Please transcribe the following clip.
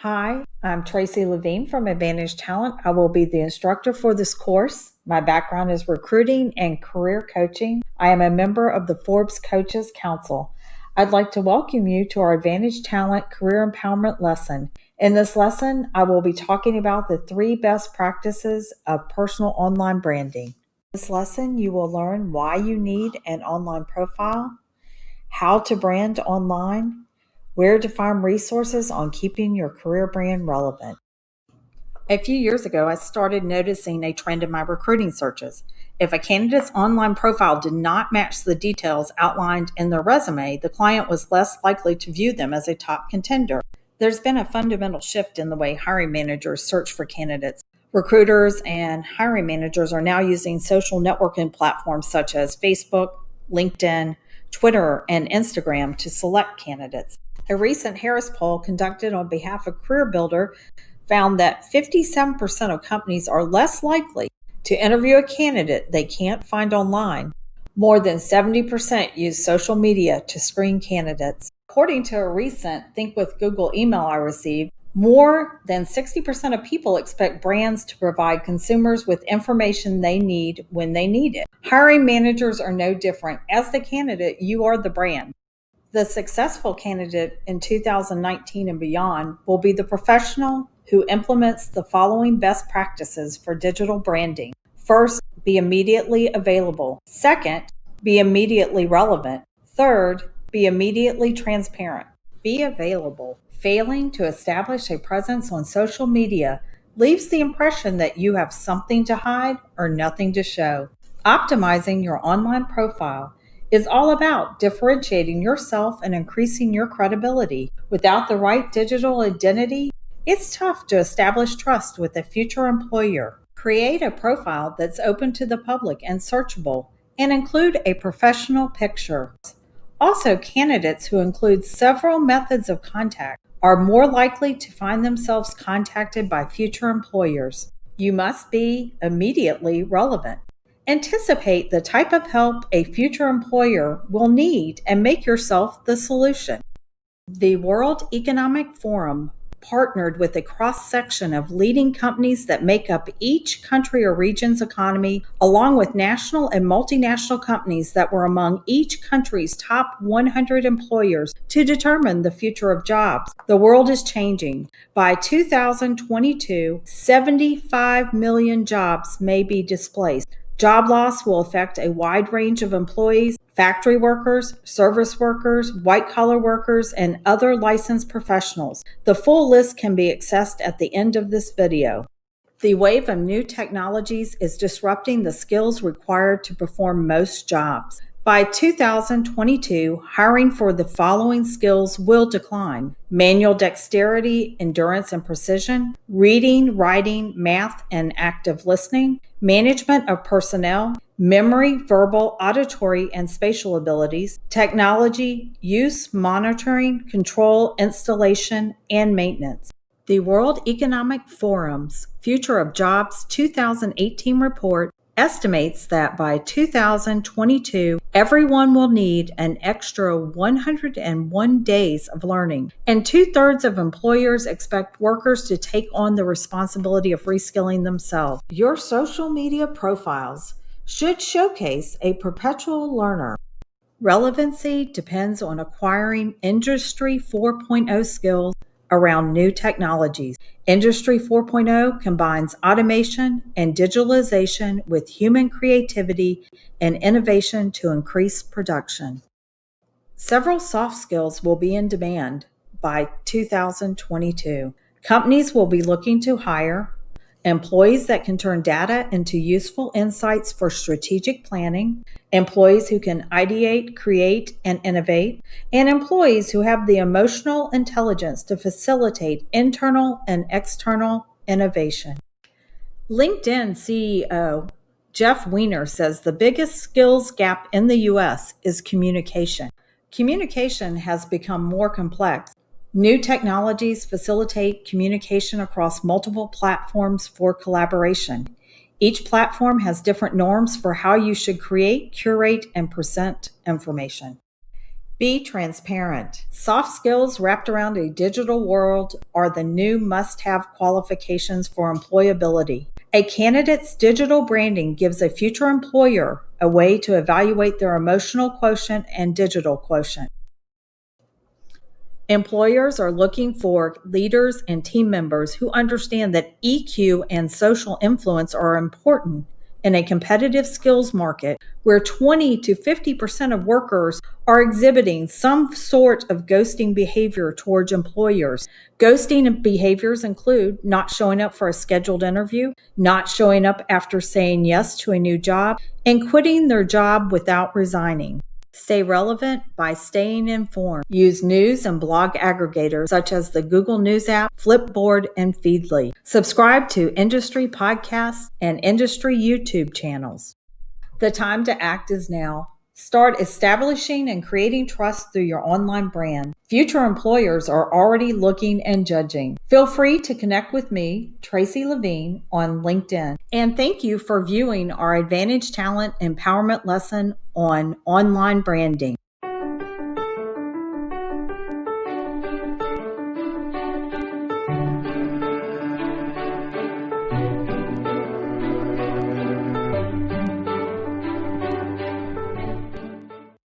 Hi, I'm Tracy Levine from Advantage Talent. I will be the instructor for this course. My background is recruiting and career coaching. I am a member of the Forbes Coaches Council. I'd like to welcome you to our Advantage Talent Career Empowerment lesson. In this lesson, I will be talking about the 3 best practices of personal online branding. In this lesson, you will learn why you need an online profile, how to brand online, where to find resources on keeping your career brand relevant. A few years ago, I started noticing a trend in my recruiting searches. If a candidate's online profile did not match the details outlined in their resume, the client was less likely to view them as a top contender. There's been a fundamental shift in the way hiring managers search for candidates. Recruiters and hiring managers are now using social networking platforms such as Facebook, LinkedIn, Twitter, and Instagram to select candidates. A recent Harris poll conducted on behalf of CareerBuilder found that 57% of companies are less likely to interview a candidate they can't find online. More than 70% use social media to screen candidates. According to a recent Think with Google email I received, more than 60% of people expect brands to provide consumers with information they need when they need it. Hiring managers are no different. As the candidate, you are the brand. The successful candidate in 2019 and beyond will be the professional who implements the following best practices for digital branding. First, be immediately available. Second, be immediately relevant. Third, be immediately transparent. Be available. Failing to establish a presence on social media leaves the impression that you have something to hide or nothing to show. Optimizing your online profile is all about differentiating yourself and increasing your credibility. Without the right digital identity, it's tough to establish trust with a future employer. Create a profile that's open to the public and searchable, and include a professional picture. Also, candidates who include several methods of contact are more likely to find themselves contacted by future employers. You must be immediately relevant. Anticipate the type of help a future employer will need and make yourself the solution. The World Economic Forum partnered with a cross-section of leading companies that make up each country or region's economy, along with national and multinational companies that were among each country's top 100 employers to determine the future of jobs. The world is changing. By 2022, 75 million jobs may be displaced. Job loss will affect a wide range of employees: factory workers, service workers, white-collar workers, and other licensed professionals. The full list can be accessed at the end of this video. The wave of new technologies is disrupting the skills required to perform most jobs. By 2022, hiring for the following skills will decline: manual dexterity, endurance and precision, reading, writing, math, and active listening, management of personnel, memory, verbal, auditory, and spatial abilities, technology, use, monitoring, control, installation, and maintenance. The World Economic Forum's Future of Jobs 2018 report estimates that by 2022, everyone will need an extra 101 days of learning, and 2/3 of employers expect workers to take on the responsibility of reskilling themselves. Your social media profiles should showcase a perpetual learner. Relevancy depends on acquiring Industry 4.0 skills around new technologies. Industry 4.0 combines automation and digitalization with human creativity and innovation to increase production. Several soft skills will be in demand by 2022. Companies will be looking to hire employees that can turn data into useful insights for strategic planning, employees who can ideate, create, and innovate, and employees who have the emotional intelligence to facilitate internal and external innovation. LinkedIn CEO Jeff Weiner says the biggest skills gap in the U.S. is communication. Communication has become more complex. New technologies facilitate communication across multiple platforms for collaboration. Each platform has different norms for how you should create, curate, and present information. Be transparent. Soft skills wrapped around a digital world are the new must-have qualifications for employability. A candidate's digital branding gives a future employer a way to evaluate their emotional quotient and digital quotient. Employers are looking for leaders and team members who understand that EQ and social influence are important in a competitive skills market where 20 to 50% of workers are exhibiting some sort of ghosting behavior towards employers. Ghosting behaviors include not showing up for a scheduled interview, not showing up after saying yes to a new job, and quitting their job without resigning. Stay relevant by staying informed. Use news and blog aggregators such as the Google News app, Flipboard, and Feedly. Subscribe to industry podcasts and industry YouTube channels. The time to act is now. Start establishing and creating trust through your online brand. Future employers are already looking and judging. Feel free to connect with me, Tracy Levine, on LinkedIn. And thank you for viewing our Advantage Talent Empowerment lesson on online branding.